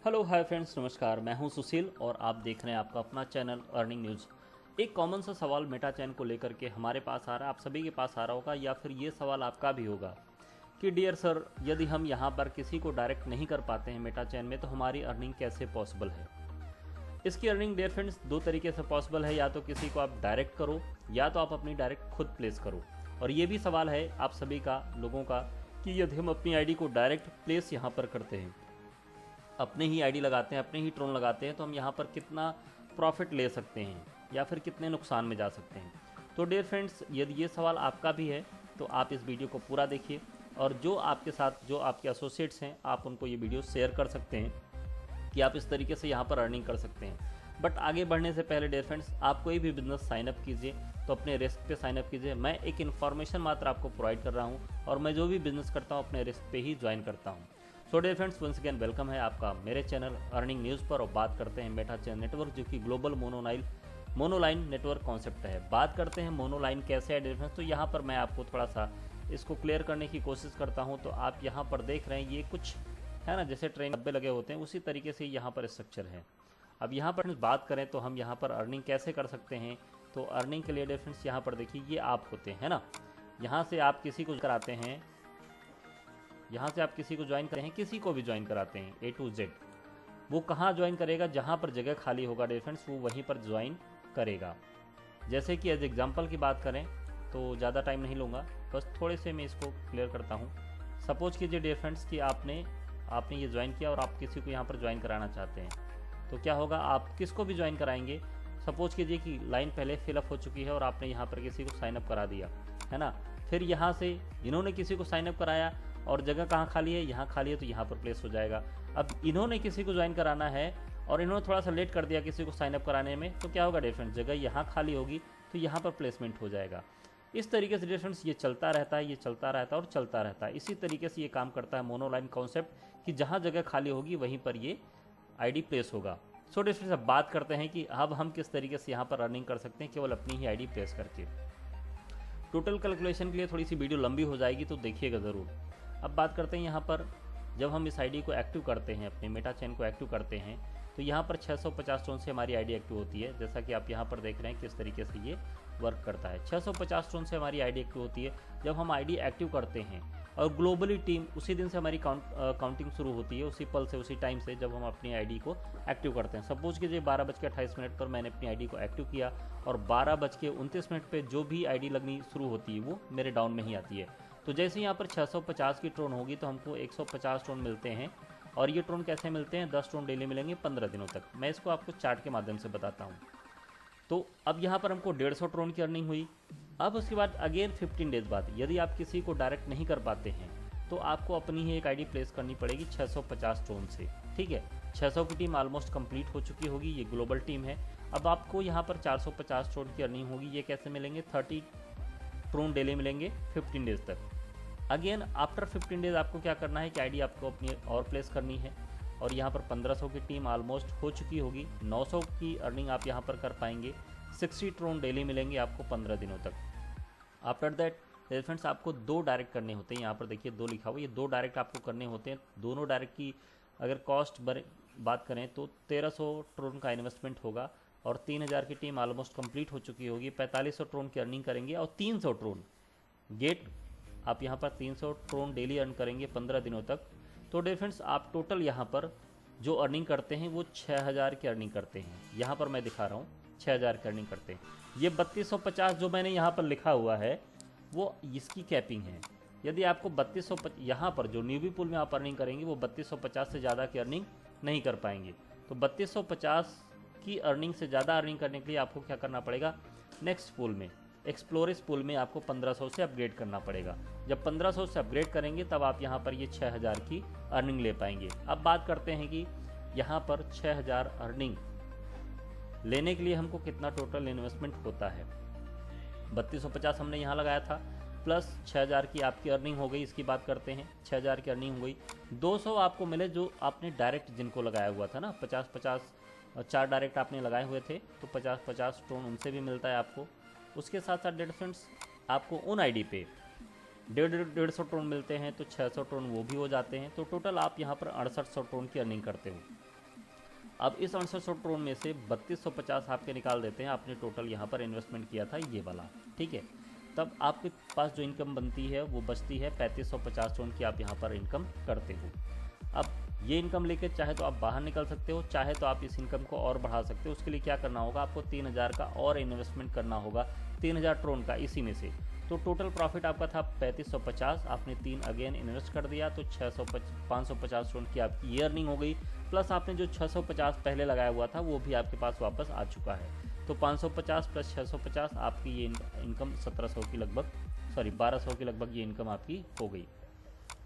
Hello hi friends, नमस्कार। मैं हूं सुशील और आप देख रहे हैं आपका अपना चैनल अर्निंग न्यूज़। एक कॉमन सा सवाल मेटा चैन को लेकर के हमारे पास आ रहा है, आप सभी के पास आ रहा होगा या फिर ये सवाल आपका भी होगा कि डियर सर, यदि हम यहाँ पर किसी को डायरेक्ट नहीं कर पाते हैं मेटा चैन में तो हमारी अर्निंग कैसे पॉसिबल है। इसकी अर्निंग डियर फ्रेंड्स दो तरीके से पॉसिबल है, या तो किसी को आप डायरेक्ट करो या तो आप अपनी डायरेक्ट खुद प्लेस करो। और ये भी सवाल है आप सभी का, लोगों का, कि यदि हम अपनी आईडी को डायरेक्ट प्लेस यहाँ पर करते हैं, अपने ही आईडी लगाते हैं, अपने ही ट्रोन लगाते हैं, तो हम यहाँ पर कितना प्रॉफिट ले सकते हैं या फिर कितने नुकसान में जा सकते हैं। तो डियर फ्रेंड्स, यदि ये सवाल आपका भी है तो आप इस वीडियो को पूरा देखिए और जो आपके साथ जो आपके एसोसिएट्स हैं आप उनको ये वीडियो शेयर कर सकते हैं कि आप इस तरीके से यहाँ पर अर्निंग कर सकते हैं। बट आगे बढ़ने से पहले डियर फ्रेंड्स, आप कोई भी बिजनेस साइनअप कीजिए तो अपने रिस्क पे साइनअप कीजिए। मैं एक इन्फॉर्मेशन मात्र आपको प्रोवाइड कर रहा हूँ और मैं जो भी बिजनेस करता हूँ अपने रिस्क पे ही ज्वाइन करता हूँ। So dear friends, once again welcome है आपका मेरे चैनल अर्निंग न्यूज़ पर। और बात करते हैं मेटा चैन नेटवर्क, जो कि ग्लोबल मोनोलाइन नेटवर्क कॉन्सेप्ट है। बात करते हैं मोनोलाइन कैसे है डियर फ्रेंड्स, तो यहाँ पर मैं आपको थोड़ा सा इसको क्लियर करने की कोशिश करता हूँ। तो आप यहाँ पर देख रहे हैं ये कुछ है ना, जैसे ट्रेन डब्बे लगे होते हैं उसी तरीके से यहाँ पर स्ट्रक्चर है। अब यहाँ पर बात करें तो हम यहाँ पर अर्निंग कैसे कर सकते हैं, तो अर्निंग के लिए डियर फ्रेंड्स यहाँ पर देखिए ये आप होते हैं ना, यहाँ से आप किसी को कराते हैं, यहाँ से आप किसी को ज्वाइन करते हैं, किसी को भी ज्वाइन कराते हैं A to Z। वो कहाँ ज्वाइन करेगा, जहाँ पर जगह खाली होगा डियर फ्रेंड्स वो वहीं पर ज्वाइन करेगा। जैसे कि एज एग्जांपल की बात करें तो ज़्यादा टाइम नहीं लूँगा, बस थोड़े से मैं इसको क्लियर करता हूँ। सपोज कीजिए डियर फ्रेंड्स कि आपने ये ज्वाइन किया और आप किसी को यहाँ पर ज्वाइन कराना चाहते हैं, तो क्या होगा, आप किसको भी ज्वाइन कराएंगे। सपोज कीजिए कि लाइन पहले फिलअप हो चुकी है और आपने यहाँ पर किसी को साइनअप करा दिया है ना, फिर यहाँ से इन्होंने किसी को साइनअप कराया और जगह कहाँ खाली है, यहाँ खाली है, तो यहाँ पर प्लेस हो जाएगा। अब इन्होंने किसी को ज्वाइन कराना है और इन्होंने थोड़ा सा लेट कर दिया किसी को साइनअप कराने में, तो क्या होगा डिफरेंट, जगह यहाँ खाली होगी तो यहाँ पर प्लेसमेंट हो जाएगा। इस तरीके से डिफरेंस ये चलता रहता है, ये चलता रहता है और चलता रहता है। इसी तरीके से ये काम करता है मोनोलाइन कॉन्सेप्ट, कि जहाँ जगह खाली होगी वहीं पर ये आईडी प्लेस होगा। सो डिफरेंस, अब बात करते हैं कि अब हम किस तरीके से यहाँ पर अर्निंग कर सकते हैं केवल अपनी ही आईडी प्लेस करके। टोटल कैलकुलेशन के लिए थोड़ी सी वीडियो लंबी हो जाएगी तो देखिएगा ज़रूर। अब बात करते हैं यहाँ पर, जब हम इस आईडी को एक्टिव करते हैं, अपने मेटा चैन को एक्टिव करते हैं, तो यहाँ पर 650 टोन से हमारी आईडी एक्टिव होती है। जैसा कि आप यहाँ पर देख रहे हैं किस तरीके से ये वर्क करता है। 650 टोन से हमारी आईडी एक्टिव होती है। जब हम आईडी एक्टिव करते हैं और ग्लोबली टीम उसी दिन से हमारी काउंटिंग शुरू होती है, उसी पल से, उसी टाइम से जब हम अपनी आईडी को एक्टिव करते हैं। सपोज कीजिए 12:28 पर मैंने अपनी आईडी को एक्टिव किया और 12:29 पर जो भी आईडी लगनी शुरू होती है वो मेरे डाउन में ही आती है। तो जैसे यहाँ पर 650 की ट्रोन होगी तो हमको 150 ट्रोन मिलते हैं। और ये ट्रोन कैसे मिलते हैं, 10 ट्रोन डेली मिलेंगे 15 दिनों तक। मैं इसको आपको चार्ट के माध्यम से बताता हूँ। तो अब यहाँ पर हमको 150 ट्रोन की अर्निंग हुई। अब उसके बाद अगेन 15 डेज बाद यदि आप किसी को डायरेक्ट नहीं कर पाते हैं तो आपको अपनी ही एक आईडी प्लेस करनी पड़ेगी 650 ट्रोन से। ठीक है, 600 की टीम ऑलमोस्ट कंप्लीट हो चुकी होगी, ये ग्लोबल टीम है। अब आपको यहाँ पर 450 ट्रोन की अर्निंग होगी। ये कैसे मिलेंगे, 30 ट्रोन डेली मिलेंगे 15 डेज तक। अगेन आफ्टर 15 डेज आपको क्या करना है कि आईडी आपको अपनी और प्लेस करनी है और यहाँ पर 1500 की टीम ऑलमोस्ट हो चुकी होगी। 900 की अर्निंग आप यहाँ पर कर पाएंगे। 60 ट्रोन डेली मिलेंगे आपको 15 दिनों तक। आफ्टर दैट फ्रेंड्स आपको 2 डायरेक्ट करने होते हैं। यहाँ पर देखिए 2 लिखा हुआ, ये 2 डायरेक्ट आपको करने होते हैं। दोनों डायरेक्ट की अगर कॉस्ट बात करें तो 1300 ट्रोन का इन्वेस्टमेंट होगा और 3000 की टीम ऑलमोस्ट कंप्लीट हो चुकी होगी। 4500 ट्रोन की अर्निंग करेंगे और 300 ट्रोन गेट आप यहाँ पर 300 ट्रोन डेली अर्न करेंगे 15 दिनों तक। तो डिफरेंस आप टोटल यहाँ पर जो अर्निंग करते हैं वो 6000 की अर्निंग करते हैं। यहाँ पर मैं दिखा रहा हूँ 6000 की अर्निंग करते हैं। ये 3250 जो मैंने यहाँ पर लिखा हुआ है वो इसकी कैपिंग है। यदि आपको 3250 यहाँ पर जो न्यूबी पूल में आप अर्निंग करेंगे वो 3250 से ज़्यादा की अर्निंग नहीं कर पाएंगे। तो 3250 की अर्निंग से ज़्यादा अर्निंग करने के लिए आपको क्या करना पड़ेगा, नेक्स्ट पूल में, एक्सप्लोरर्स पूल में आपको 1500 से अपग्रेड करना पड़ेगा। जब 1500 से अपग्रेड करेंगे तब आप यहाँ पर ये 6000 की अर्निंग ले पाएंगे। अब बात करते हैं कि यहाँ पर 6000 अर्निंग लेने के लिए हमको कितना टोटल इन्वेस्टमेंट होता है। 3250 हमने यहाँ लगाया था प्लस 6000 की आपकी अर्निंग हो गई। इसकी बात करते हैं, 6000 की अर्निंग हो गई। 200 आपको मिले जो आपने डायरेक्ट जिनको लगाया हुआ था ना, 50-50 4 डायरेक्ट आपने लगाए हुए थे तो 50-50 टोन उनसे भी मिलता है आपको। उसके साथ साथ फ्रेंड्स आपको उन आईडी पे 150 टोन मिलते हैं तो 600 टोन वो भी हो जाते हैं। तो टोटल आप यहाँ पर 6800 टोन की अर्निंग करते हो। अब इस 6800 ट्रोन में से 3250 आपके निकाल देते हैं, आपने टोटल यहाँ पर इन्वेस्टमेंट किया था ये वाला, ठीक है। तब आपके पास जो इनकम बनती है वो बचती है 3550 ट्रोन की, आप यहाँ पर इनकम करते हो। अब ये इनकम लेके चाहे तो आप बाहर निकल सकते हो, चाहे तो आप इस इनकम को और बढ़ा सकते हो। उसके लिए क्या करना होगा, आपको 3000 का और इन्वेस्टमेंट करना होगा, 3000 ट्रोन का इसी में से। तो टोटल प्रॉफिट आपका था 3550, आपने 3 अगेन इन्वेस्ट कर दिया तो 550 ट्रोन की आपकी ये अर्निंग हो गई। प्लस आपने जो 650 पहले लगाया हुआ था वो भी आपके पास वापस आ चुका है। तो 550 प्लस 650 आपकी ये इनकम 1700 की लगभग, सॉरी 1200 की लगभग ये इनकम आपकी हो गई।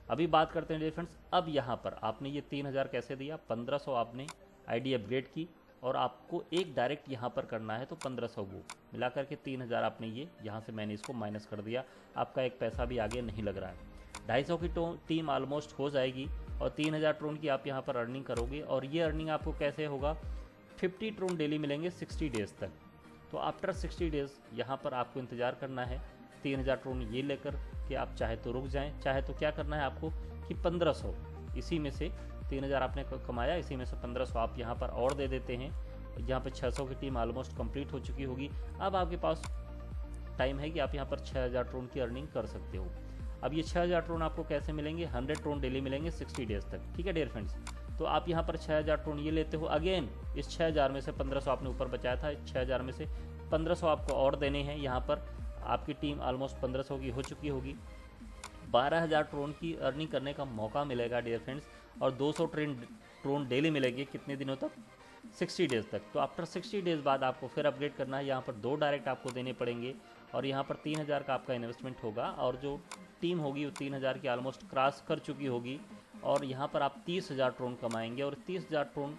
अभी बात करते हैं डियर फ्रेंड्स, अब यहाँ पर आपने ये 3000 कैसे दिया, 1500 आपने आईडी अपग्रेड की और आपको एक डायरेक्ट यहाँ पर करना है तो 1500 वो मिला करके 3000 आपने ये यहाँ से मैंने इसको माइनस कर दिया, आपका एक पैसा भी आगे नहीं लग रहा है। 250 की टीम ऑलमोस्ट हो जाएगी और 3000 ट्रोन की आप यहाँ पर अर्निंग करोगे। और ये अर्निंग आपको कैसे होगा, 50 ट्रोन डेली मिलेंगे 60 डेज़ तक। तो आफ्टर 60 डेज़ यहाँ पर आपको इंतज़ार करना है 3000 ट्रोन ये लेकर कि आप चाहे तो रुक जाएं, चाहे तो क्या करना है आपको कि 1500 इसी में से 3000 आपने कमाया, इसी में से 1500 आप यहाँ पर और दे देते हैं। यहाँ पर 600 की टीम ऑलमोस्ट कंप्लीट हो चुकी होगी। अब आपके पास टाइम है कि आप यहाँ पर 6000 ट्रोन की अर्निंग कर सकते हो। अब ये 6000 ट्रोन आपको कैसे मिलेंगे, 100 ट्रोन डेली मिलेंगे 60 डेज़ तक, ठीक है डियर फ्रेंड्स। तो आप यहाँ पर 6000 ट्रोन ये लेते हो, अगेन इस 6000 में से 1500 आपने ऊपर बचाया था, 6000 में से 1500 आपको और देने हैं। यहाँ पर आपकी टीम ऑलमोस्ट 1500 की हो चुकी होगी। 12000 ट्रोन की अर्निंग करने का मौका मिलेगा डियर फ्रेंड्स, और 200 ट्रोन डेली मिलेगी कितने दिनों तक, 60 डेज़ तक। तो आफ्टर 60 डेज़ बाद आपको फिर अपग्रेड करना है, यहाँ पर 2 डायरेक्ट आपको देने पड़ेंगे और यहाँ पर 3000 का आपका इन्वेस्टमेंट होगा और जो टीम होगी वो 3000 की ऑलमोस्ट क्रॉस कर चुकी होगी और यहाँ पर आप 30,000 ट्रोन कमाएंगे। और 30,000 ट्रोन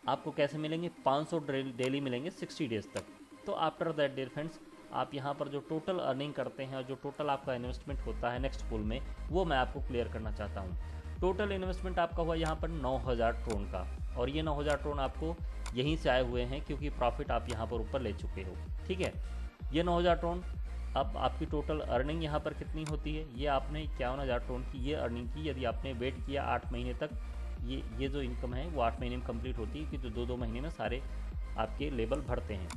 आपको कैसे मिलेंगे, 500 डेली मिलेंगे 60 डेज़ तक। तो आफ्टर दैट डियर फ्रेंड्स, आप यहाँ पर जो टोटल अर्निंग करते हैं और जो टोटल आपका इन्वेस्टमेंट होता है नेक्स्ट पूल में, वो मैं आपको क्लियर करना चाहता हूँ। टोटल इन्वेस्टमेंट आपका हुआ यहाँ पर 9000 ट्रोन का, और ये 9000 ट्रोन आपको यहीं से आए हुए हैं क्योंकि प्रॉफिट आप यहाँ पर ऊपर ले चुके हो, ठीक है। ये 9000 ट्रोन, अब आपकी टोटल अर्निंग यहाँ पर कितनी होती है, ये आपने 51,000 ट्रोन की ये अर्निंग की। यदि आपने वेट किया 8 महीने तक, ये जो इनकम है वो 8 महीने में कंप्लीट होती है कि जो 2-2 महीने में सारे आपके लेवल भरते हैं।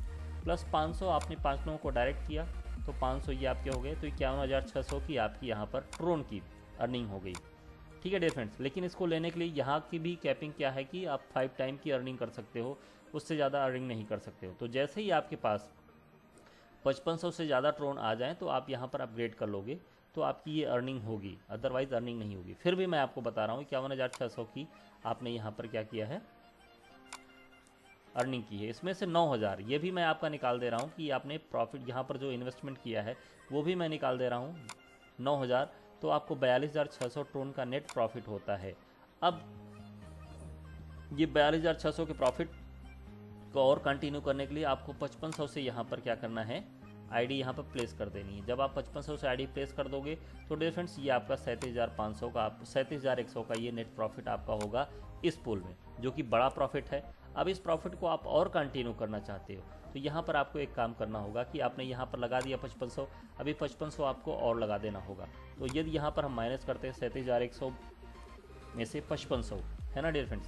प्लस 500 आपने 5 लोगों को डायरेक्ट किया तो 500 ये आपके हो गए, तो 51,600 की आपकी यहाँ पर ट्रोन की अर्निंग हो गई, ठीक है डियर फ्रेंड्स। लेकिन इसको लेने के लिए यहाँ की भी कैपिंग क्या है कि आप 5 टाइम की अर्निंग कर सकते हो, उससे ज़्यादा अर्निंग नहीं कर सकते हो। तो जैसे ही आपके पास 5500 से ज़्यादा ट्रोन आ जाएँ तो आप यहाँ पर अपग्रेड कर लोगे तो आपकी ये अर्निंग होगी, अदरवाइज़ अर्निंग नहीं होगी। फिर भी मैं आपको बता रहा हूँ 51,600 की आपने यहाँ पर क्या किया है, अर्निंग की है। इसमें से 9000 ये भी मैं आपका निकाल दे रहा हूँ कि आपने प्रॉफिट यहाँ पर जो इन्वेस्टमेंट किया है वो भी मैं निकाल दे रहा हूँ 9000, तो आपको 42,600 ट्रोन का नेट प्रॉफिट होता है। अब ये 42,600 के प्रॉफिट को और कंटिन्यू करने के लिए आपको 5500 से यहाँ पर क्या करना है, आईडी यहाँ पर प्लेस कर देनी है। जब आप 5500 से आईडी प्लेस कर दोगे तो डियर फ्रेंड्स ये आपका 37,500 का, 37,100 का ये नेट प्रॉफिट आपका होगा इस पूल में, जो कि बड़ा प्रॉफिट है। अब इस प्रॉफिट को आप और कंटिन्यू करना चाहते हो तो यहाँ पर आपको एक काम करना होगा कि आपने यहाँ पर लगा दिया 5500, अभी 5500 आपको और लगा देना होगा। तो यदि यहाँ पर हम माइनस करते हैं 37,100 में से 5500, है ना डियर फ्रेंड्स,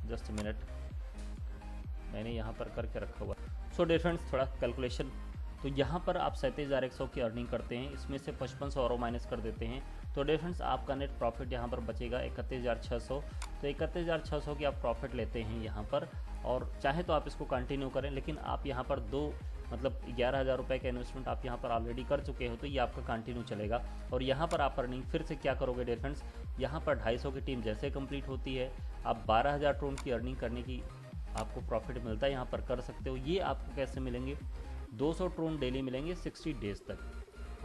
जस्ट मिनट मैंने यहाँ पर करके रखा हुआ। सो डियर फ्रेंड्स थोड़ा कैलकुलेशन, तो यहाँ पर आप 37,100 की अर्निंग करते हैं, इसमें से 5500 और माइनस कर देते हैं तो डियर फ्रेंड्स आपका नेट प्रॉफिट यहाँ पर बचेगा 31,600। तो 31,600 की आप प्रॉफिट लेते हैं यहाँ पर, और चाहे तो आप इसको कंटिन्यू करें, लेकिन आप यहाँ पर 11,000 रुपये का इन्वेस्टमेंट आप यहाँ पर ऑलरेडी कर चुके हो तो ये आपका कंटिन्यू चलेगा। और यहाँ पर आप अर्निंग फिर से क्या करोगे डियर फ्रेंड्स, यहाँ पर 250 की टीम जैसे कंप्लीट होती है आप 12,000 ट्रोन की अर्निंग करने की आपको प्रॉफिट मिलता है, यहाँ पर कर सकते हो। ये आपको कैसे मिलेंगे, 200 ट्रोन डेली मिलेंगे 60 डेज़ तक।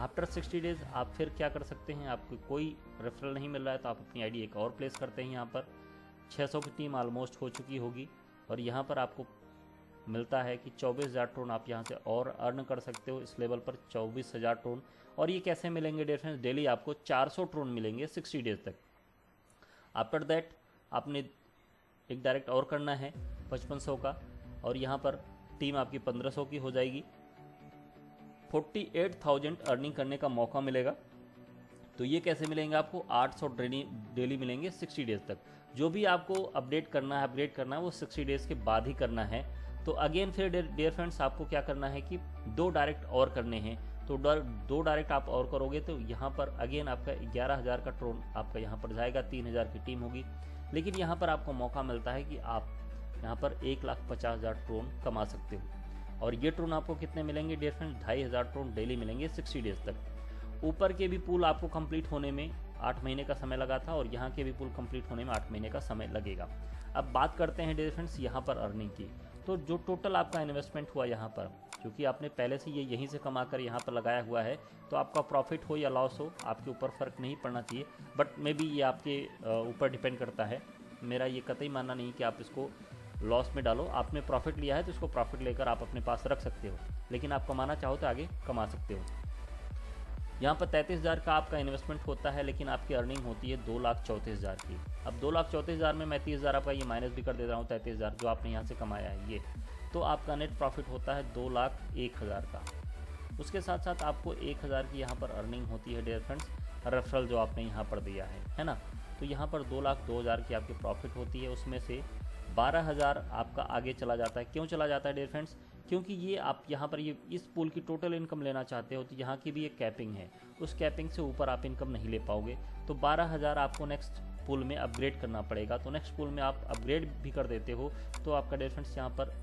आफ्टर 60 डेज़ आप फिर क्या कर सकते हैं, आपको कोई रेफरल नहीं मिल रहा है तो आप अपनी आईडी एक और प्लेस करते हैं। यहाँ पर 600 की टीम ऑलमोस्ट हो चुकी होगी और यहाँ पर आपको मिलता है कि 24,000 ट्रोन आप यहाँ से और अर्न कर सकते हो इस लेवल पर, 24,000 ट्रोन। और ये कैसे मिलेंगे डियर फ्रेंड्स, डेली आपको 400 ट्रोन मिलेंगे 60 डेज़ तक। आफ्टर दैट आपने एक डायरेक्ट और करना है 5500 का, और यहाँ पर टीम आपकी 1500 की हो जाएगी। 48,000 अर्निंग करने का मौका मिलेगा तो ये कैसे मिलेंगे आपको, 800 डेली मिलेंगे 60 डेज तक। जो भी आपको अपडेट करना है, अपग्रेड करना है, वो 60 डेज के बाद ही करना है। तो अगेन फिर डियर फ्रेंड्स आपको क्या करना है कि 2 डायरेक्ट और करने हैं। तो 2 डायरेक्ट आप और करोगे तो यहाँ पर अगेन आपका 11,000 का ट्रोन आपका यहाँ पर जाएगा, 3,000 की टीम होगी। लेकिन यहाँ पर आपको मौका मिलता है कि आप यहाँ पर 1,50,000 ट्रोन कमा सकते हो। और ये ट्रोन आपको कितने मिलेंगे डियर फ्रेंड्स, 2,500 ट्रोन डेली मिलेंगे 60 डेज तक। ऊपर के भी पूल आपको कंप्लीट होने में 8 महीने का समय लगा था और यहाँ के भी पूल कंप्लीट होने में 8 महीने का समय लगेगा। अब बात करते हैं डियर फ्रेंड्स यहाँ पर अर्निंग की। तो जो टोटल आपका इन्वेस्टमेंट हुआ यहाँ पर, क्योंकि आपने पहले से ये यहीं से कमा कर यहाँ पर लगाया हुआ है, तो आपका प्रॉफिट हो या लॉस हो आपके ऊपर फ़र्क नहीं पड़ना चाहिए। बट मे बी ये आपके ऊपर डिपेंड करता है। मेरा ये कतई मानना नहीं कि आप इसको लॉस में डालो। आपने प्रॉफिट लिया है तो इसको प्रॉफिट लेकर आप अपने पास रख सकते हो, लेकिन आप कमाना चाहो तो आगे कमा सकते हो। यहाँ पर 33,000 का आपका इन्वेस्टमेंट होता है, लेकिन आपकी अर्निंग होती है 2,34,000 की। अब 2,34,000 में मैं 30,000 आपका ये माइनस भी कर दे रहा हूँ, 33,000 जो आपने यहाँ से कमाया है ये, तो आपका नेट प्रॉफिट होता है 2,01,000 का। उसके साथ साथ आपको 1,000 की यहाँ पर अर्निंग होती है डियर फ्रेंड्स, रेफरल जो आपने यहाँ पर दिया है ना। तो यहाँ पर 2,02,000 की आपकी प्रॉफिट होती है, उसमें से 12,000 आपका आगे चला जाता है। क्यों चला जाता है डियर फ्रेंड्स, क्योंकि ये आप यहाँ पर ये इस पूल की टोटल इनकम लेना चाहते हो तो यहाँ की भी एक कैपिंग है, उस कैपिंग से ऊपर आप इनकम नहीं ले पाओगे। तो 12,000 आपको नेक्स्ट पूल में अपग्रेड करना पड़ेगा। तो नेक्स्ट पूल में आप अपग्रेड भी कर देते हो तो आपका डियर फ्रेंड्स यहाँ पर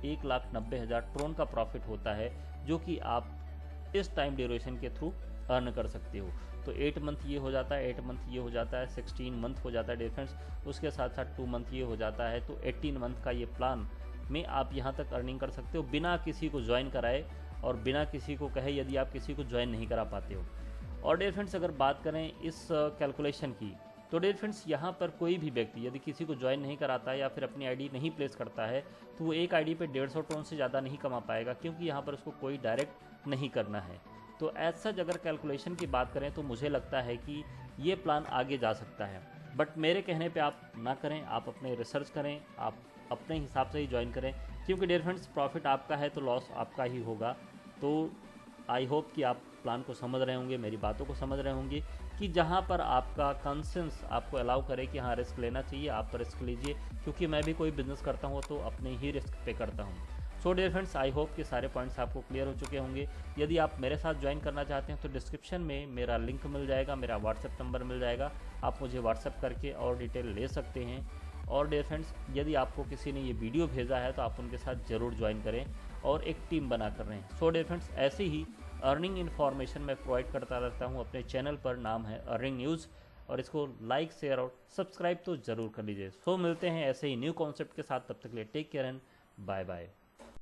1,90,000 ट्रोन का प्रॉफिट होता है, जो कि आप इस टाइम ड्यूरेशन के थ्रू अर्न कर सकते हो। तो 8 मंथ ये हो जाता है, 8 मंथ ये हो जाता है, 16 मंथ हो जाता है डियर फ्रेंड्स। उसके साथ साथ 2 मंथ ये हो जाता है, तो 18 मंथ का ये प्लान में आप यहाँ तक अर्निंग कर सकते हो बिना किसी को ज्वाइन कराए और बिना किसी को कहे, यदि आप किसी को ज्वाइन नहीं करा पाते हो। और डियर फ्रेंड्स अगर बात करें इस कैलकुलेशन की, तो डियर फ्रेंड्स यहाँ पर कोई भी व्यक्ति यदि किसी को ज्वाइन नहीं कराता है या फिर अपनी आईडी नहीं प्लेस करता है, तो वो एक आईडी पे 150 ट्रोन से ज़्यादा नहीं कमा पाएगा, क्योंकि यहाँ पर उसको कोई डायरेक्ट नहीं करना है। तो एज सच अगर कैलकुलेशन की बात करें तो मुझे लगता है कि ये प्लान आगे जा सकता है। बट मेरे कहने पे आप ना करें, आप अपने रिसर्च करें, आप अपने हिसाब से ही ज्वाइन करें, क्योंकि डियर फ्रेंड्स प्रॉफिट आपका है तो लॉस आपका ही होगा। तो आई होप कि आप प्लान को समझ रहे होंगे, मेरी बातों को समझ रहे होंगे कि जहाँ पर आपका कंसेंस आपको अलाउ करे कि हाँ रिस्क लेना चाहिए, आप रिस्क लीजिए, क्योंकि मैं भी कोई बिज़नेस करता हूँ तो अपने ही रिस्क पे करता हूँ। So dear friends I hope कि सारे पॉइंट्स आपको क्लियर हो चुके होंगे। यदि आप मेरे साथ ज्वाइन करना चाहते हैं तो डिस्क्रिप्शन में मेरा लिंक मिल जाएगा, मेरा व्हाट्सएप नंबर मिल जाएगा, आप मुझे व्हाट्सएप करके और डिटेल ले सकते हैं। और डियर फ्रेंड्स यदि आपको किसी ने ये वीडियो भेजा है तो आप उनके साथ ज़रूर ज्वाइन करें और एक टीम बना कर रहें। सो डियर फ्रेंड्स ऐसे ही अर्निंग इन्फॉर्मेशन मैं प्रोवाइड करता रहता हूँ अपने चैनल पर, नाम है अर्निंग न्यूज़, और इसको लाइक शेयर और सब्सक्राइब तो ज़रूर कर लीजिए। सो मिलते हैं ऐसे ही न्यू कॉन्सेप्ट के साथ, तब तक के लिए take care and bye bye.